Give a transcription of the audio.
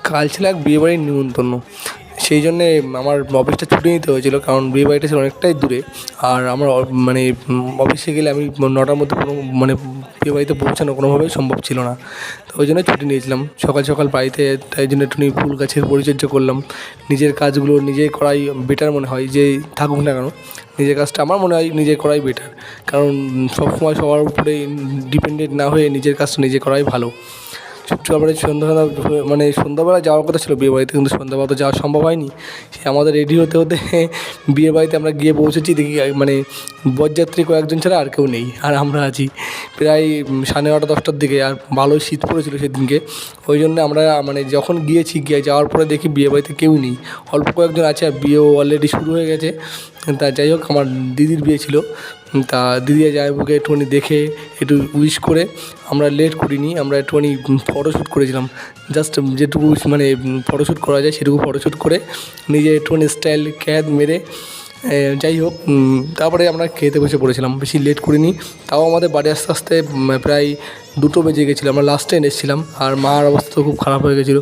কাল ছিল এক বিয়েবাড়ির নিমন্ত্রণ, সেই জন্যে আমার অফিসটা ছুটি নিতে হয়েছিলো, কারণ বিয়েবাড়িটা ছিল অনেকটাই দূরে। আর আমার মানে অফিসে গেলে আমি 9টার মধ্যে কোনো মানে বিয়েবাড়িতে পৌঁছানো কোনোভাবেই সম্ভব ছিল না। তো ওই জন্যই ছুটি নিয়েছিলাম সকাল সকাল বাড়িতে। তাই জন্য একটুখানি ফুল গাছের পরিচর্যা করলাম। নিজের কাজগুলো নিজে করাই বেটার মনে হয়, যেই থাকুক না কেন নিজের কাজটা আমার মনে হয় নিজে করাই বেটার। কারণ সবসময় সবার উপরে ডিপেন্ডেন্ট না হয়ে নিজের কাজটা নিজে করাই ভালো। তারপরে মানে সন্ধ্যাবেলা যাওয়ার কথা ছিল বিয়েবাড়িতে, কিন্তু সন্ধ্যাবেলা তো যাওয়া সম্ভব হয়নি। সে আমাদের রেডি হতে হতে বিয়েবাড়িতে আমরা গিয়ে পৌঁছেছি, দেখি মানে বরযাত্রী কয়েকজন ছাড়া আর কেউ নেই, আর আমরা আছি প্রায় 9:30 10টার দিকে। আর ভালোই শীত পড়েছিল সেদিনকে। ওই জন্য আমরা মানে যখন গিয়ে যাওয়ার পরে দেখি বিয়েবাড়িতে কেউ নেই, অল্প কয়েকজন আছে, আর বিয়েও অলরেডি শুরু হয়ে গেছে। তা যাই হোক, আমার দিদির বিয়ে ছিল, তা দিদি আর জামাইবাবুকে একটুখানি দেখে একটু উইশ করে আমরা লেট করিনি, আমরা একটুখানি ফটোশ্যুট করেছিলাম। জাস্ট যেটুকু মানে ফটোশ্যুট করা যায় সেটুকু ফটোশ্যুট করে নিজে একটুখানি স্টাইল ক্যাদ মেরে যাই হোক, তারপরে আমরা খেতে বসে পড়েছিলাম, বেশি লেট করিনি। তাও আমাদের বাড়ি আস্তে আস্তে প্রায় 2টো বেজে গেছিলো, আমরা লাস্ট ট্রেন এসেছিলাম। আর মার অবস্থা তো খুব খারাপ হয়ে গেছিলো।